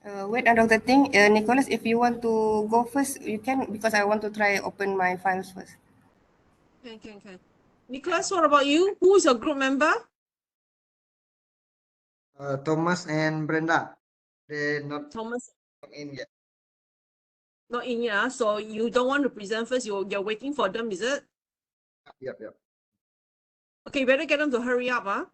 Wait, another thing, Nicholas, if you want to go first, you can, because I want to try open my files first. Can. Nicholas, what about you? Who is your group member? Thomas and Brenda. They're not Thomas, in yet. not in yet. So you don't want to present first. You're waiting for them, is it? Yep. Okay, you better get them to hurry up, huh?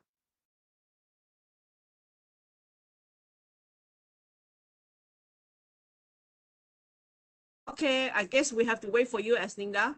Okay, I guess we have to wait for you, Aslinda.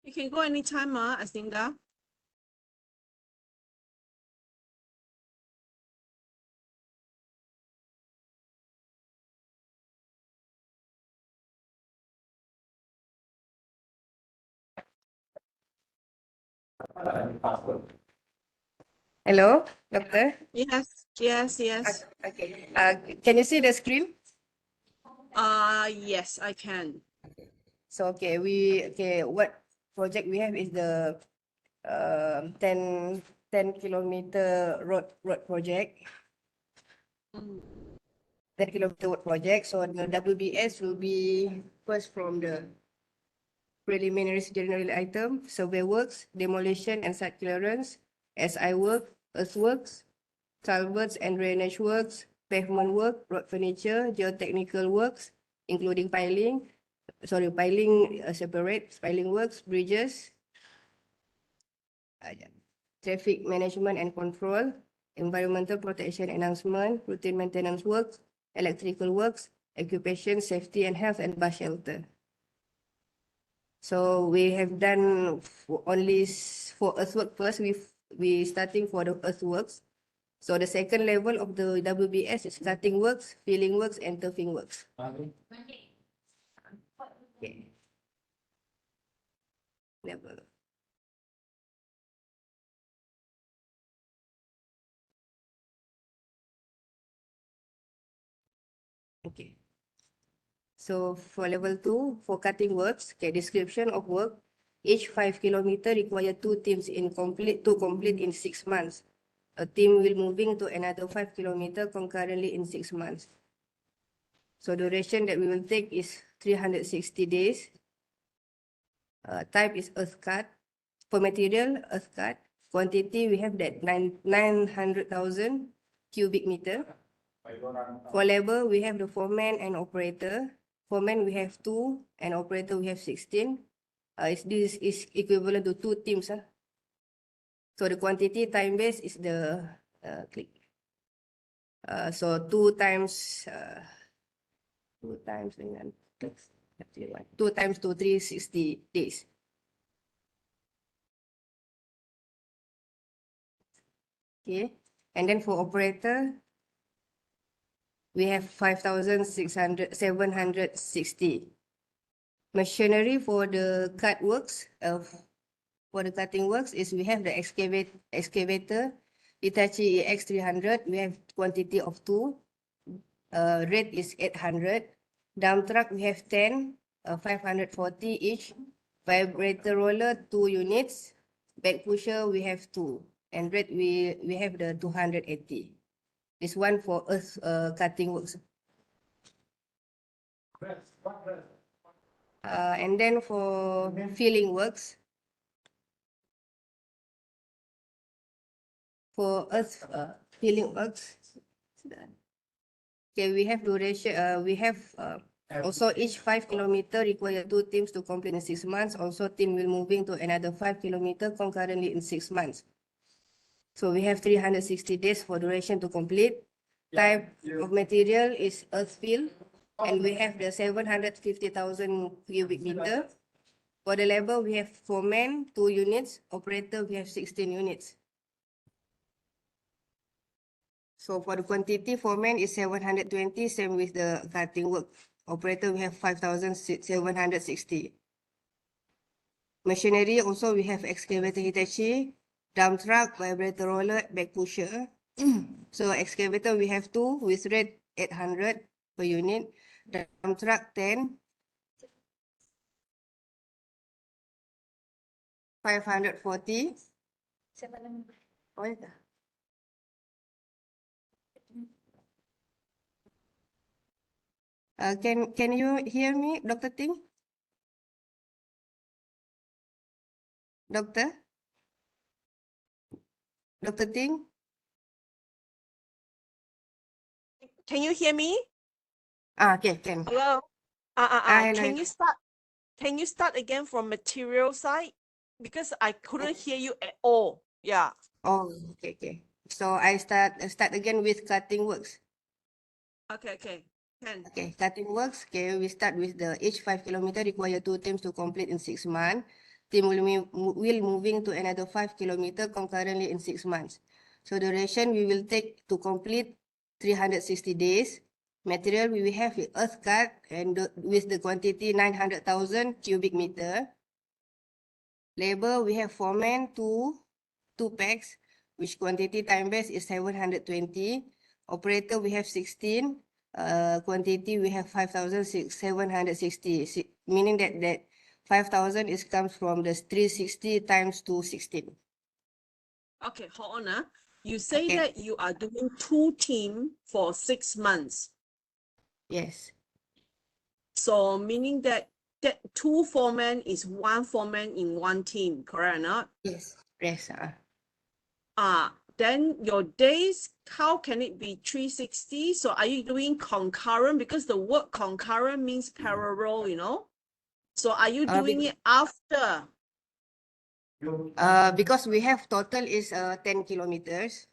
You can go anytime, Aslinda. Hello, doctor. Yes. Okay. Can you see the screen? Yes, I can. So what project we have is the 10 kilometer road project. Mm. 10 kilometer road project. So the WBS will be first from the preliminary general item, survey works, demolition and site clearance, SI work, earthworks, culverts and drainage works, pavement work, road furniture, geotechnical works, including piling separate, piling works, bridges, yeah, traffic management and control, environmental protection enhancement, routine maintenance works, electrical works, occupation, safety and health, and bus shelter. So we have done only for earthwork first. We starting for the earthworks. So the second level of the WBS is cutting works, filling works, and turfing works. Okay. Level. Okay. So for level 2, for cutting works, okay, description of work, Each 5 kilometer require 2 teams to complete in 6 months. A team will moving to another 5 kilometer concurrently in 6 months. So duration that we will take is 360 days. Type is earth cut. For material, earth cut. Quantity, we have that 900,000 cubic meter. For labor, we have the foreman and operator. Foreman, we have 2, and operator, we have 16. This is equivalent to 2 teams. So the quantity time base is the click. So 2 times 2 times 2 times 2, 360 days. Okay, and then for operator, we have 760. Machinery for the cut works for the cutting works is we have the excavator Hitachi EX300. We have quantity of 2. Rate is 800. Dump truck we have 10, 540 each. Vibrator roller 2 units. Back pusher we have 2, and rate we have the 280. This one for earth cutting works. And then for filling works, for earth filling works, okay, we have duration. We have also each 5 kilometer require 2 teams to complete in 6 months. Also, team will moving to another 5 kilometer concurrently in 6 months. So we have 360 days for duration to complete. Type of material is earth fill, and we have the 750,000 cubic meter. For the labor, we have foreman 2 units, operator we have 16 units. So for the quantity, foreman is 720, same with the cutting work. Operator we have 5,760. Machinery also we have excavator Hitachi, dump truck, vibrator roller, back pusher. So excavator we have 2 with rate 800 per unit. Dump truck 10. 540. Oh, yeah. Can you hear me, Dr. Ting? Doctor? Dr. Ting? Can you hear me? Okay, can. Hello? Hello. Can you start again from material side? Because I couldn't hear you at all. Yeah. Oh, okay. So I start again with cutting works. Okay. Can. Okay, cutting works. Okay, we start with the each 5 kilometer require 2 teams to complete in 6 months. Team will moving to another 5 kilometer concurrently in 6 months. So duration we will take to complete 360 days. Material we will have earth cut and with the quantity 900,000 cubic meter. Labor we have foreman 2 packs, which quantity time base is 720. Operator we have 16. Quantity we have 5,760, meaning that 5,000 is comes from the 360 times 216. Okay, hold on. You say Okay. that you are doing 2 team for 6 months. Yes. So meaning that 2 foremen is 1 foreman in 1 team, correct or not? Yes. Yes. Then your days, how can it be 360? So are you doing concurrent? Because the word concurrent means parallel, you know? So are you doing it after? Because we have total is 10 kilometers.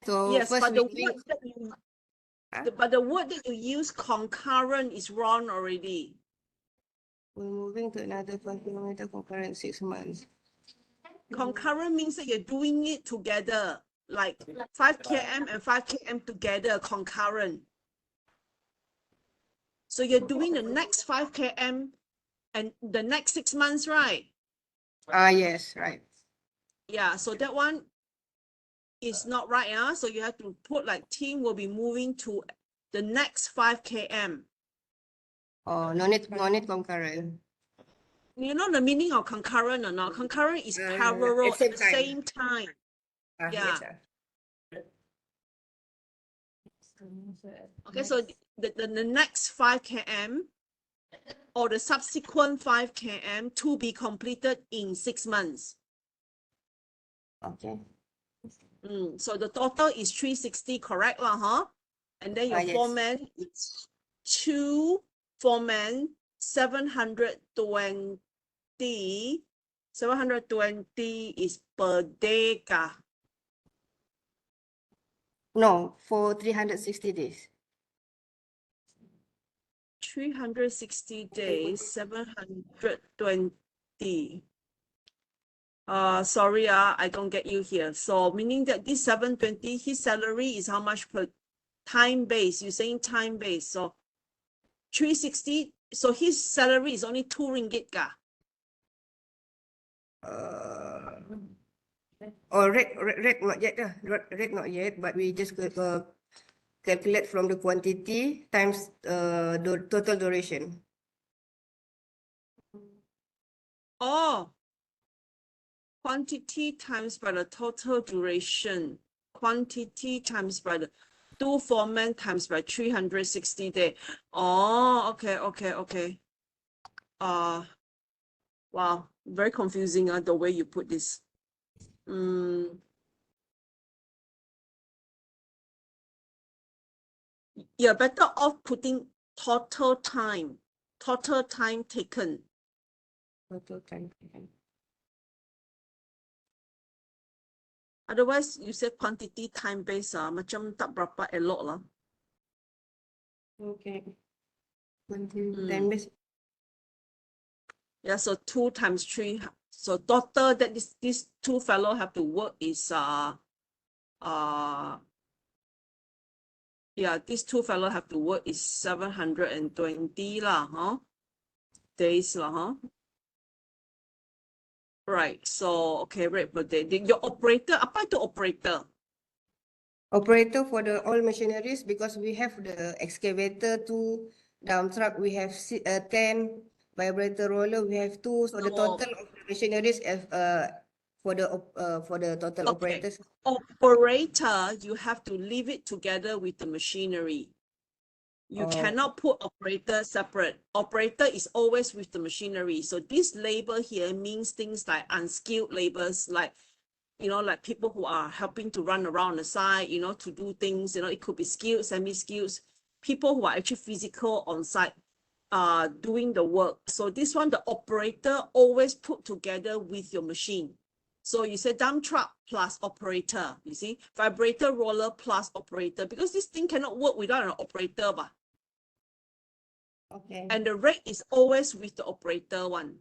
So Yes, first but the we word that you but the word that you use concurrent is wrong already. we're moving to another 5 kilometer concurrent 6 months. Concurrent means that you're doing it together, like 5 km and 5 km together, concurrent. So you're doing the next 5 km and the next 6 months, right? Yes, right. Yeah, so that one is not right. So you have to put like team will be moving to the next 5 km. Oh, no need concurrent. You know the meaning of concurrent or not? Concurrent is At parallel same at the time. same time. Yes. Yeah. Okay, so the next 5 km or the subsequent 5 km to be completed in 6 months. Okay. So the total is 360, correct lah, huh? And then your Yes. foreman is 2 foreman 720. 720 is per day kah? No, for 360 days. 360 days, 720. Sorry, I don't get you here. So meaning that this 720, his salary is how much per time base? You're saying time base. So 360, so his salary is only 2 ringgit kah? Or rate not yet, rate not yet, but we just calculate from the quantity times the total duration. Oh, quantity times by the total duration. Quantity times by the 2 foreman times by 360 day. Oh, okay. Wow, very confusing the way you put this. You're better off putting total time taken. Total time. Otherwise, you say quantity time base macam tak berapa elok lah. Okay. Time base. Yeah, so 2 times 3. So total that these 2 fellow have to work is yeah, these 2 fellow have to work is 720 lah, huh? Days lah, huh? Right. So okay, rate per day. Your operator, apa itu operator? Operator for the all machineries, because we have the excavator, 2 dump truck, we have 10 vibrator roller, we have 2. So the No. total of the machineries for the total Okay. operators. Operator, you have to leave it together with the machinery. You Oh. cannot put operator separate. Operator is always with the machinery. So this labor here means things like unskilled laborers, like, you know, like people who are helping to run around the site, you know, to do things, you know, it could be skilled, semi-skilled, people who are actually physical on site, doing the work. So this one, the operator always put together with your machine. So you say dump truck plus operator, you see, vibrator roller plus operator, because this thing cannot work without an operator. Okay. And the rate is always with the operator one.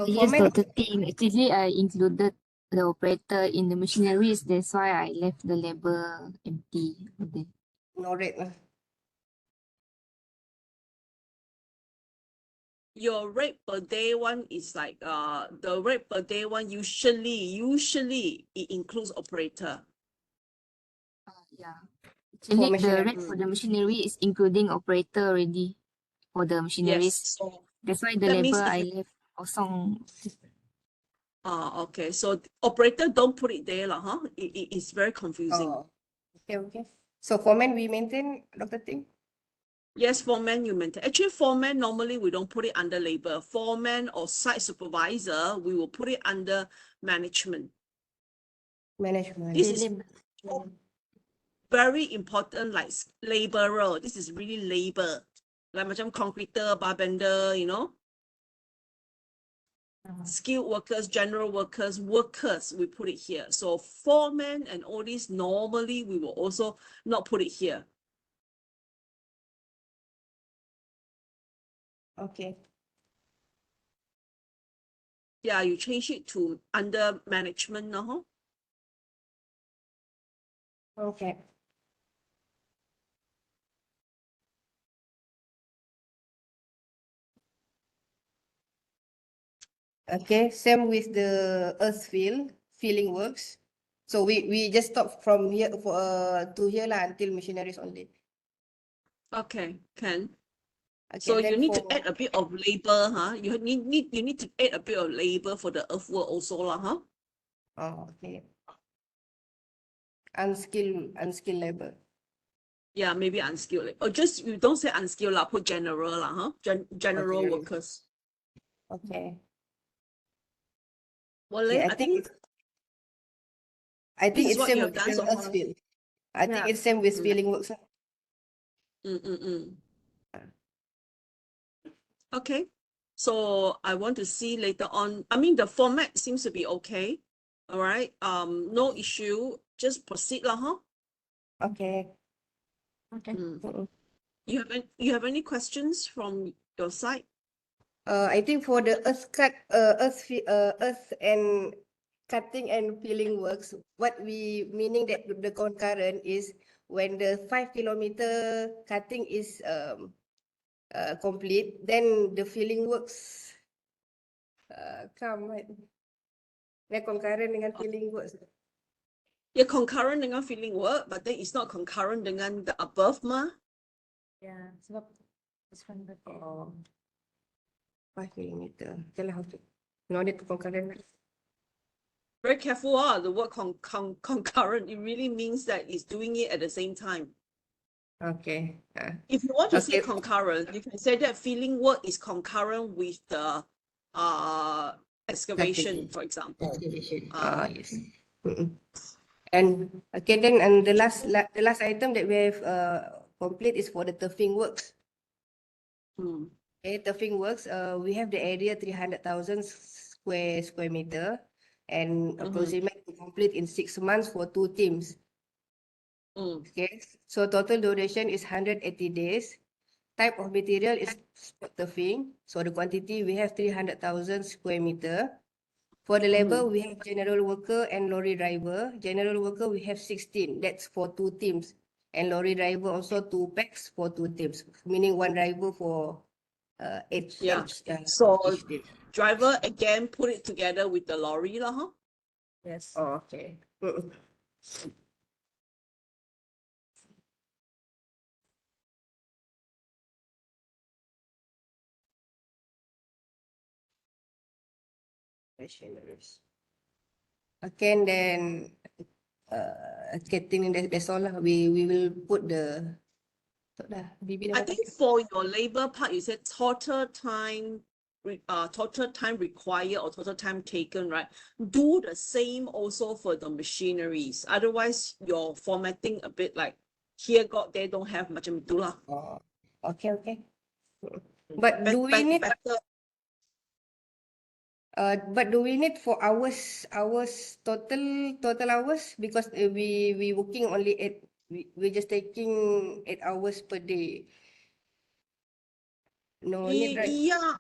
Yes, Dr. Ting. Actually, I included the operator in the machineries. That's why I left the label empty. Okay. No rate lah. Your rate per day one is like the rate per day one usually it includes operator. Yeah. Actually, the machinery. rate for the machinery is including operator already for the machineries. Yes. So That's why the that means label if I you, left kosong. okay. So operator don't put it there lah, huh? It is very confusing. Oh. Okay. So foreman we maintain, Dr. Ting? Yes, foreman you maintain. Actually, foreman normally we don't put it under labor. Foreman or site supervisor, we will put it under management. Management. This is very important, like laborer. This is really labor. Like macam concreter, barbender, you know. Skilled workers, general workers, we put it here. So foreman and all these, normally we will also not put it here. Okay. Yeah, you change it to under management now. Okay. Okay, same with the filling works. So we just stop from here for to here lah until machineries only. Okay, can. Okay, So you then need to for add a bit of labor, huh? You need to add a bit of labor for the earthwork also, lah, huh? oh, okay. Unskilled labor. Yeah, maybe unskilled. Or just you don't say unskilled lah, put general lah, huh? General general. workers. Okay. Well, Okay, I think I this think is it's what same you have with done the so earth far. field. I think Yeah. it's same with Mm. filling works. Okay. So I want to see later on. I mean, the format seems to be okay. All right. No issue. Just proceed lah, huh? Okay. Okay. Mm-mm. You have any questions from your side? I think for the earth and cutting and filling works, what we meaning that the concurrent is when the 5 kilometer cutting is complete, then the filling works come right. They're concurrent dengan filling works. Yeah, concurrent dengan filling work, but then it's not concurrent dengan the above mah. Yeah, sebab this one betul. Oh, 5 kilometer. Okay lah, okay. No need to concurrent. Very careful, the word concurrent, it really means that it's doing it at the same time. Okay. If you want to say Okay. concurrent, you can say that filling work is concurrent with the excavation, Cutting. for example. Yes. Mm-mm. And okay, then and the last item that we have complete is for the turfing works. Hmm. Okay, turfing works. We have the area 300,000 square meter, and approximate to complete in 6 months for 2 teams. Okay, so total duration is 180 days. Type of material is spot turfing. So the quantity we have 300,000 square meter. For the labor, we have general worker and lorry driver. General worker, we have 16. That's for 2 teams. And lorry driver also 2 packs for 2 teams, meaning 1 driver for each, Yeah. each, So each team. driver again put it together with the lorry lah, huh? Yes. Oh, okay. Machineries. Okay, and then getting that's all lah. We will put the I think for your labor part, you said total time required or total time taken, right? Do the same also for the machineries. Otherwise, you're formatting a bit like here got there don't have macam itulah. Oh, okay. But do we need better? But do we need for hours total hours, because we working only we just taking 8 hours per day. No need, right? Yeah,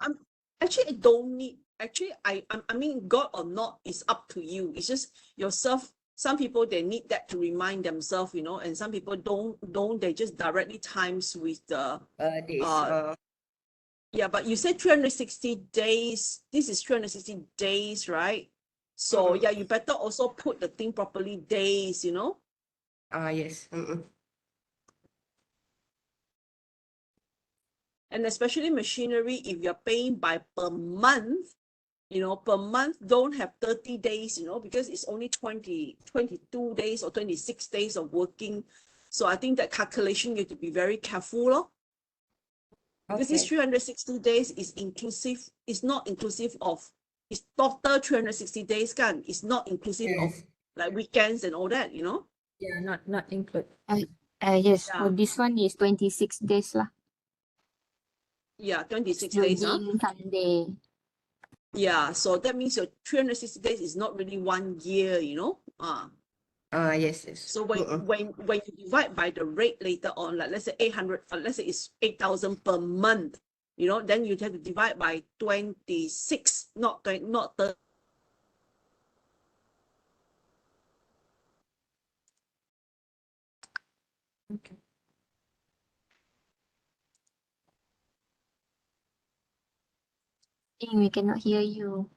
actually I don't need. Actually, I mean, got or not is up to you. It's just yourself. Some people they need that to remind themselves, and some people don't. They just directly times with the Days. yeah. But you said 360 days. This is 360 days, right? So yeah, you better also put the thing properly days. Yes. And especially machinery, if you're paying by per month, per month don't have 30 days, because it's only 22 days or 26 days of working. So I think that calculation you have to be very careful, lor. Because this Okay. 360 days is not inclusive of, it's total 360 days, kan? It's not inclusive of Yes. like weekends and all that, Yeah, not include. Yes, Yeah. for this one is 26 days lah, Yeah, 26 days, huh? excluding Sunday. Yeah, so that means your 360 days is not really 1 year, Yes. So when you divide by the rate later on, like let's say 800, let's say it's 8,000 per month, then you have to divide by 26, not 30. Okay. I think we cannot hear you.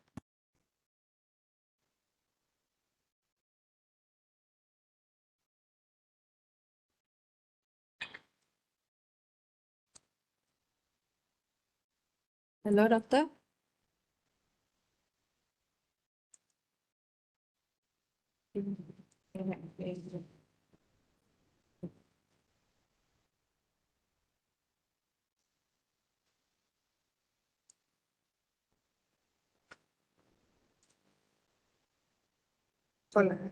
Hello, doctor. Hola.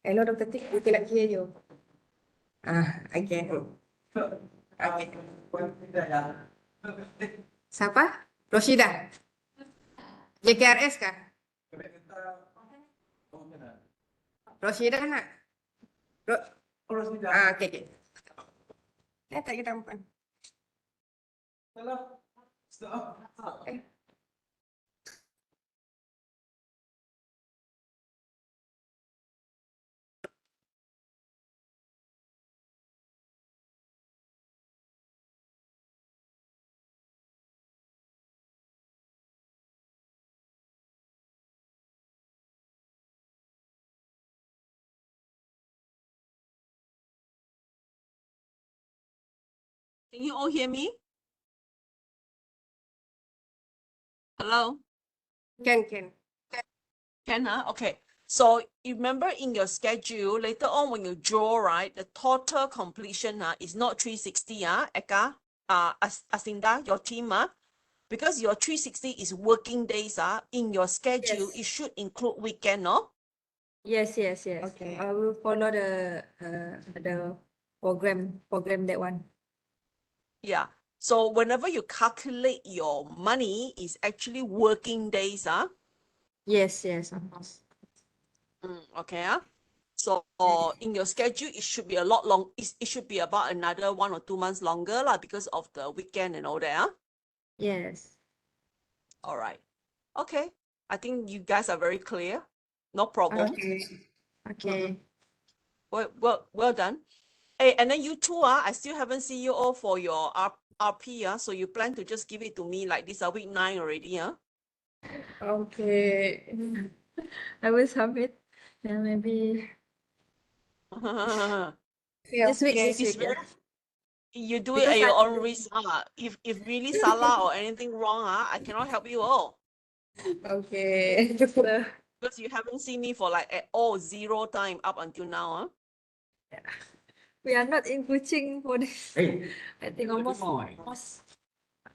Hello, Dr. Tik. We cannot hear you. Okay. Okay. Siapa? Rosida. JKRS kah? Rosida nak? Okay, okay. Tak kita empat. Eh. Can you all hear me? Hello? Can. Can, huh? Okay. So you remember in your schedule, later on when you draw, right, the total completion is not 360, Eka, Asinda, your team, because your 360 is working days, in your schedule, Yes. it should include weekend, no? Yes, yes, yes. Okay. I will follow the program that one. Yeah. So whenever you calculate your money, is actually working days, Yes, yes, of course. Okay, so in your schedule, it should be a lot long. It should be about another 1 or 2 months longer, because of the weekend and all that. Yes. All right. Okay. I think you guys are very clear. No problem. Okay. Okay. Well done. Hey, and then you two, I still haven't seen you all for your RP, so you plan to just give it to me like this, week 9 already, Okay. I will submit. And maybe this week, Okay. this week, yeah. You do it Because at your I- own risk. If really salah or anything wrong, I cannot help you all. Okay. Because you haven't seen me for like at all 0 time up until now. We are not in coaching for this. I think almost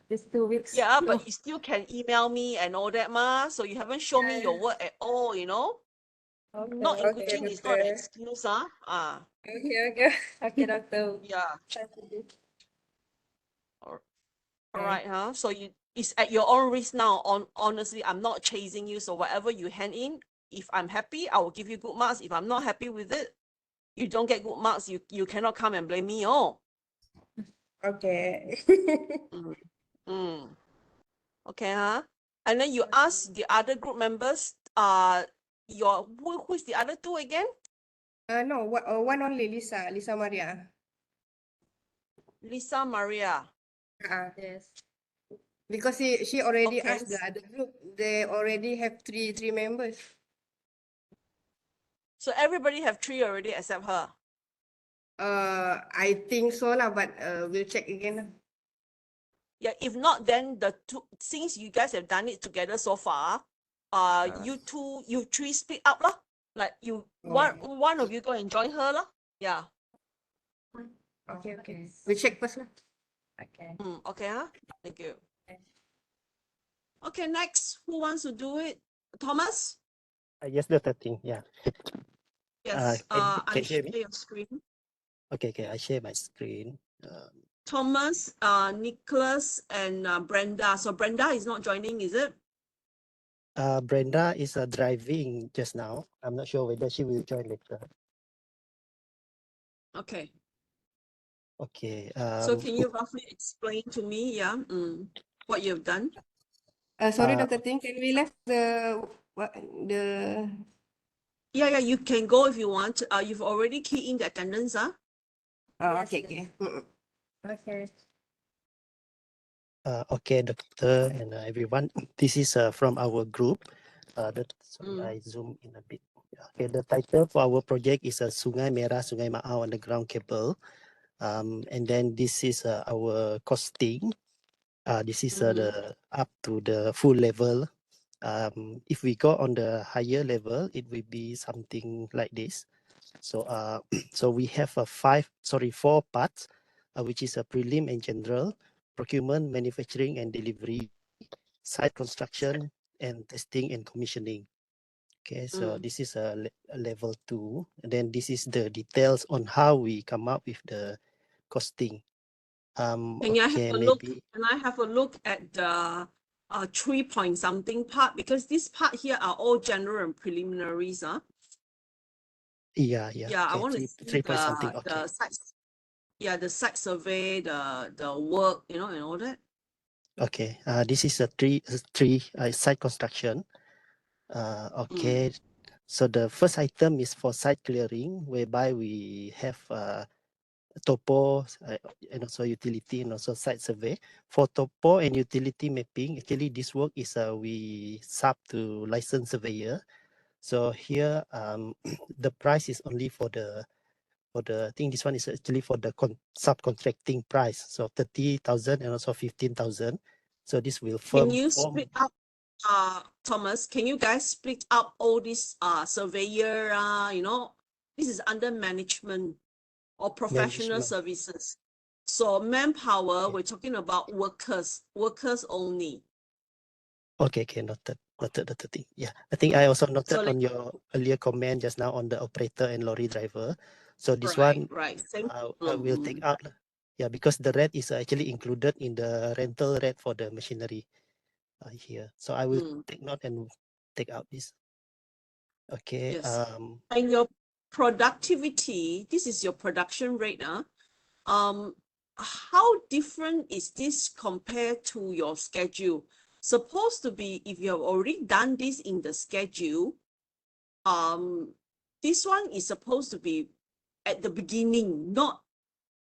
these 2 weeks. Yeah, No. but you still can email me and all that, so you haven't shown me your work at all, Not in Okay, coaching is not an doctor. excuse, Okay. Okay, doctor. Yeah. Thank you. All right, So it's at your own risk now. Honestly, I'm not chasing you. So whatever you hand in, if I'm happy, I will give you good marks. If I'm not happy with it, you don't get good marks. You cannot come and blame me. Okay. Mm. Okay, And then you ask the other group members, who is the other 2 again? No, one only, Lisa Maria. Lisa Maria. Yes. Because she already Okay. asked the other group. They already have three members. So everybody have 3 already except her. I think so lah, but we'll check again. Yeah, if not, then since you guys have done it together so far, you 3 split up lah. Like one of you go and join her lah. Yeah. Okay. We check first lah. Okay. Okay, Thank you. Okay, next, who wants to do it? Thomas? Yes, Dr. Ting. Yeah. Yes. Can you Share hear me? your screen. Okay. I share my screen. Thomas, Nicholas, and Brenda. So Brenda is not joining, is it? Brenda is driving just now. I'm not sure whether she will join later. Okay. Okay. So can you roughly explain to me, what you've done? Sorry, Uh, Dr. Ting, can we left the Yeah, you can go if you want. You've already keyed in the attendance, okay. Okay. Okay, Doctor and everyone. This is from our group. Sorry, I zoom in a bit. Okay, the title for our project is Sungai Merah Sungai Maau underground cable. And then this is our costing. This is the up to the full level. If we go on the higher level, it will be something like this. So so we have 4 parts, which is a prelim and general, procurement, manufacturing and delivery, site construction, and testing and commissioning. Okay, so this is a level 2. And then this is the details on how we come up with the costing. Can I have Okay, a look? maybe. Can I have a look at the 3 point something part? Because this part here are all general and preliminaries. Yeah. Yeah, I Okay, want to see 3 point something. the Okay. sites. Yeah, the site survey, the work, you know, and all that. Okay. This is a three site construction. Okay. So the first item is for site clearing, whereby we have topo and also utility and also site survey. For topo and utility mapping, actually this work is we sub to licensed surveyor. So here the price is only for the I think this one is actually for the subcontracting price. So 30,000 and also 15,000. So this will Can form. you split up, Thomas? Can you guys split up all these surveyor? You know, this is under management or professional Management. services. So manpower, Okay. we're talking about workers only. Okay, noted the thing. Yeah, I think I also noted So on your earlier comment just now on the operator and lorry driver. So this one right. Same. I will take out. Yeah, because the rate is actually included in the rental rate for the machinery here. So I will take note and take out this. Okay. Yes. And your productivity, this is your production rate, how different is this compared to your schedule? Supposed to be, if you have already done this in the schedule, this one is supposed to be at the beginning, not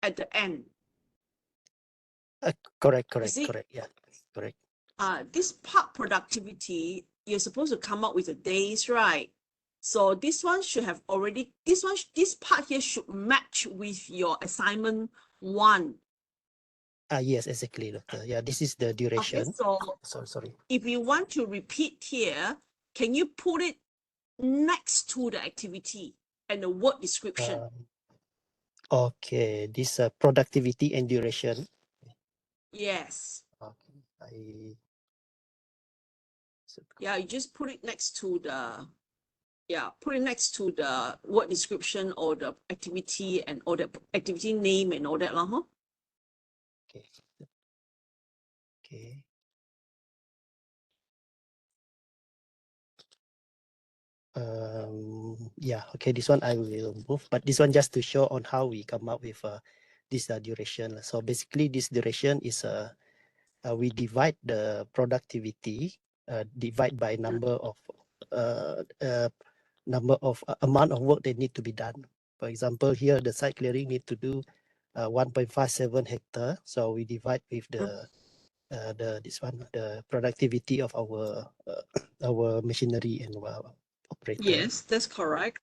at the end. Correct. See? Yeah, correct. This part productivity, you're supposed to come up with the days, right? So this one should have already, this part here should match with your assignment 1. Yes, exactly, Doctor. Yeah, this is the duration. Okay, so sorry. if you want to repeat here, can you put it next to the activity and the work description? Okay, this productivity and duration. Yes. Okay, Yeah, you just put it next to the, put it next to the work description or the activity and all the activity name and all that, huh? Okay. Yeah, okay, this one I will move, but this one just to show on how we come up with this duration. So basically this duration is we divide the productivity divide by number of amount of work that need to be done. For example, here the site clearing need to do 1.57 hectare, so we divide with the productivity of our machinery and operator. Yes, that's correct.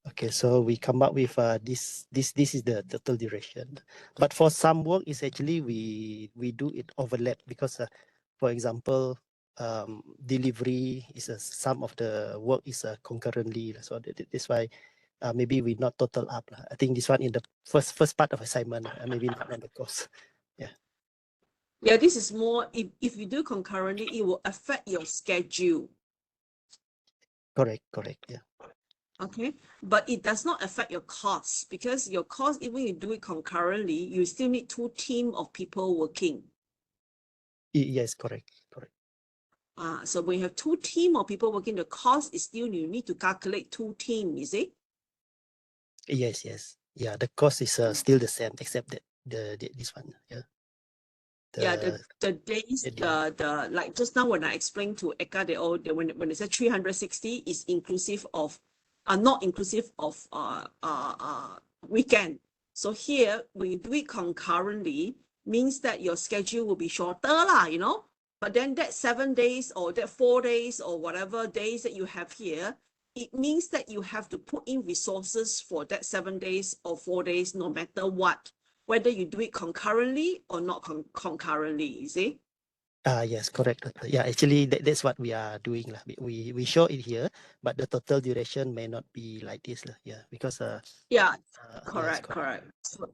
Okay, so we come up with this is the total duration. But for some work, is actually we do it overlap because, for example, delivery is some of the work is concurrently. So that's why maybe we not total up. I think this one in the first part of assignment, maybe not on the course. Yeah. Yeah, this is more, if you do concurrently, it will affect your schedule. Correct. Yeah. Okay, but it does not affect your costs, because your cost, even you do it concurrently, you still need 2 team of people working. Yes, correct. So when you have 2 team of people working, the cost is still, you need to calculate 2 team, you see? Yes. Yeah, the cost is still the same except that this one. Yeah. The days, the like just now when I explained to Eka, when they said 360 is inclusive of, not inclusive of weekend. So here, when you do it concurrently, means that your schedule will be shorter lah, you know. But then that 7 days or that 4 days or whatever days that you have here, it means that you have to put in resources for that 7 days or 4 days, no matter what, whether you do it concurrently or not concurrently, you see? Yes, correct. Yeah, actually that's what we are doing lah. We show it here, but the total duration may not be like this lah. Yeah, because Yeah, yes, correct. So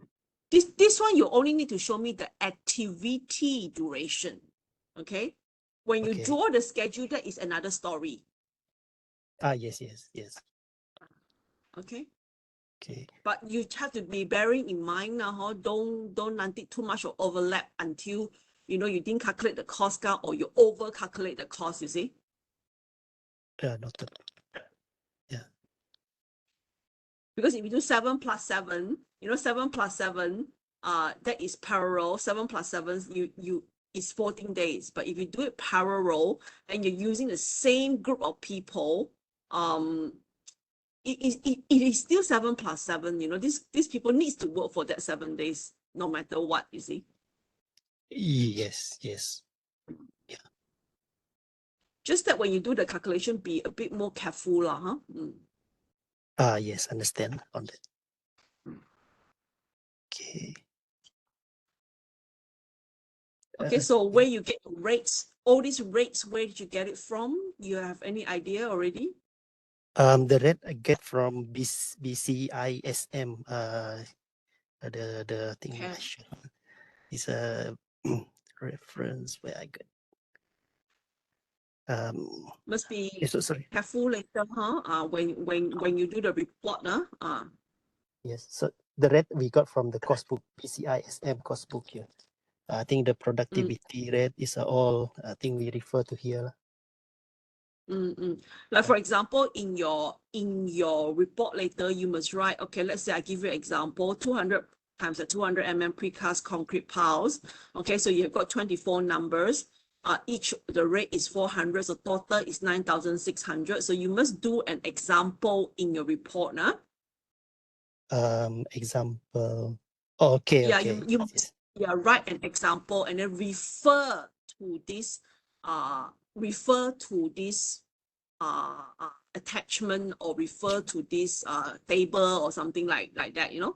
this one, you only need to show me the activity duration, okay? When you Okay. draw the schedule, that is another story, Yes. okay? Okay. But you have to be bearing in mind now, don't nanti too much of overlap until you know you didn't calculate the cost count or you over calculate the cost, you see? Noted. Because if you do 7 plus 7, you know, 7 plus 7, that is parallel. 7 plus 7, is 14 days. But if you do it parallel and you're using the same group of people, it is still 7 plus 7. You know, these people needs to work for that 7 days, no matter what, you see. Yes. Just that when you do the calculation, be a bit more careful, huh? Yes, understand on that. Okay. Okay, so where you get rates, all these rates, where did you get it from? You have any idea already? The rate I get from BCISM. The thing Okay. I show is a reference where I got. Must be So sorry. careful later, huh? When you do the report, Yes. So the rate we got from the cost book, BCISM cost book here. I think the productivity rate is all. I think we refer to here. Like for example, in your report later, you must write, okay, let's say I give you an example, 200 times the 200 mm precast concrete piles. Okay, so you've got 24 numbers. Each the rate is 400, so total is 9,600. So you must do an example in your report, nah? Example. Okay. Yeah, Okay. you Yes. write an example and then refer to this attachment or refer to this table or something like that, you know.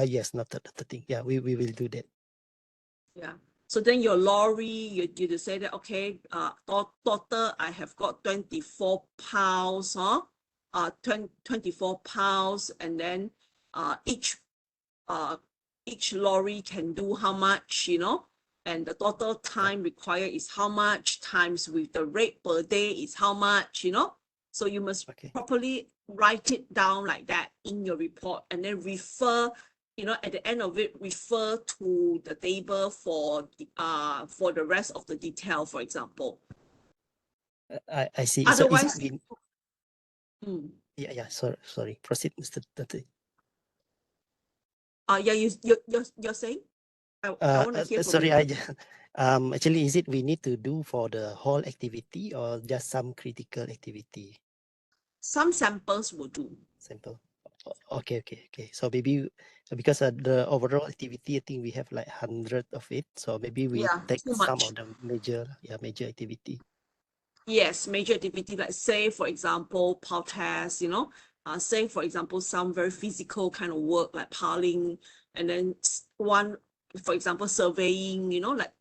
Yes, not the thing. Yeah, we will do that. Yeah. So then your lorry, you say that, okay, total I have got 24 pounds, 24 pounds, and then each lorry can do how much, you know, and the total time required is how much, times with the rate per day is how much, you know. So you must properly write it down like that in your report and then refer, you know, at the end of it, refer to the table for the rest of the detail, for example. I see. Otherwise, So is it yeah. Sorry. Proceed, Mr. Tati. yeah, you're saying? I want to hear from Sorry, you. I just, actually, is it we need to do for the whole activity or just some critical activity? Some samples will do. Sample. Okay. So maybe because the overall activity, I think we have like 100 of it. So maybe we take too some much. of the major activity. Yes, major activity, like say, for example, pile test, you know, say, for example, some very physical kind of work like piling, and then one, for example, surveying, you know, like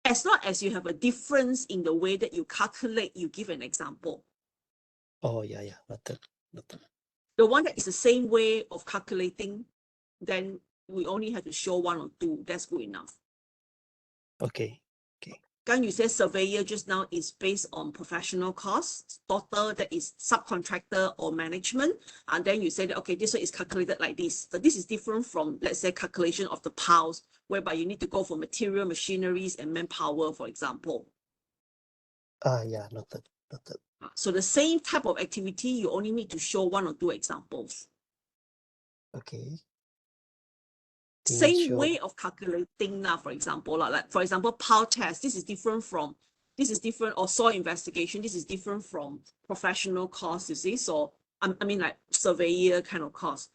as long as you have a difference in the way that you calculate, you give an example. Oh, yeah. Noted. The one that is the same way of calculating, then we only have to show 1 or 2. That's good enough. Okay. Can you say surveyor just now is based on professional costs, total that is subcontractor or management, and then you say that, okay, this one is calculated like this. So this is different from, let's say, calculation of the piles, whereby you need to go for material, machineries, and manpower, for example. Yeah, noted. So the same type of activity, you only need to show 1 or 2 examples. Okay. Same way of calculating now, for example, like for example, pile test, this is different, or soil investigation, this is different from professional costs, you see. So I mean like surveyor kind of cost.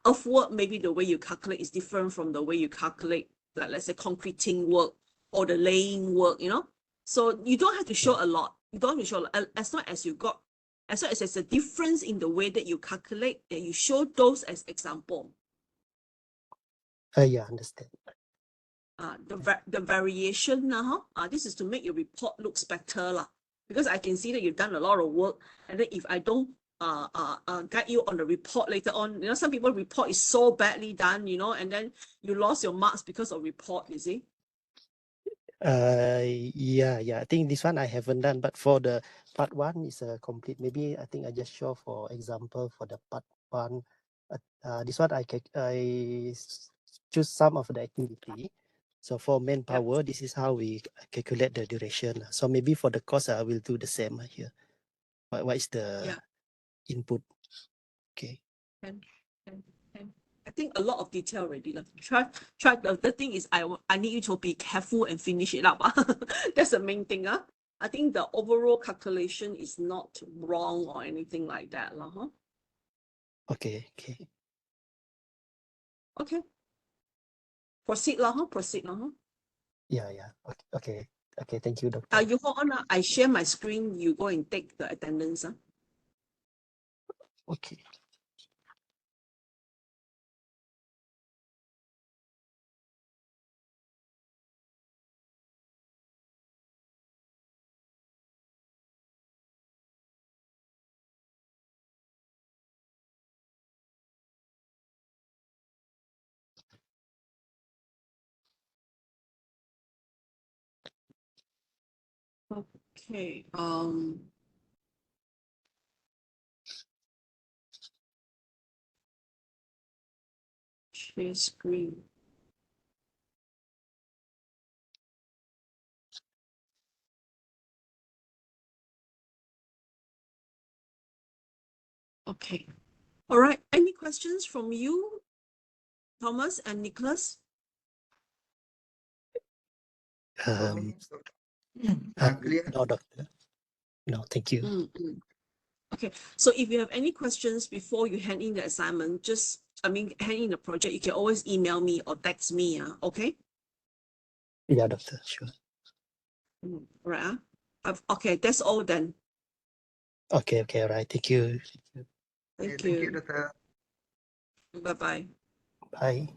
earthwork, maybe the way you calculate is different from the way you calculate, like let's say concreting work or the laying work, you know. So you don't have to show a lot. You don't have to show as long as there's a difference in the way that you calculate, that you show those as example. Yeah, understand. The variation this is to make your report looks better lah. Because I can see that you've done a lot of work, and then if I don't guide you on the report later on, you know, some people report is so badly done, you know, and then you lost your marks because of report, you see. Yeah, I think this one I haven't done, but for the part one is complete. Maybe I think I just show for example for the part one. This one I choose some of the activity. So for manpower, this is how we calculate the duration. So maybe for the cost, I will do the same here. What is the input? Okay. And I think a lot of detail already. Try. The thing is, I need you to be careful and finish it up. That's the main thing. I think the overall calculation is not wrong or anything like that. Okay. Okay. Proceed. Proceed. Yeah. Okay. Thank you, Doctor. You hold on. I share my screen. You go and take the attendance. Okay. Okay. Share screen. Okay. All right. Any questions from you, Thomas and Nicholas? Clear. No, Doctor. No, thank you. Okay, so if you have any questions before you hand in the assignment, hand in the project, you can always email me or text me, okay? Yeah, Doctor, sure. Right. Okay, that's all then. Okay, all right. Thank you. Thank Thank you, you. Doctor. Bye-bye. Bye.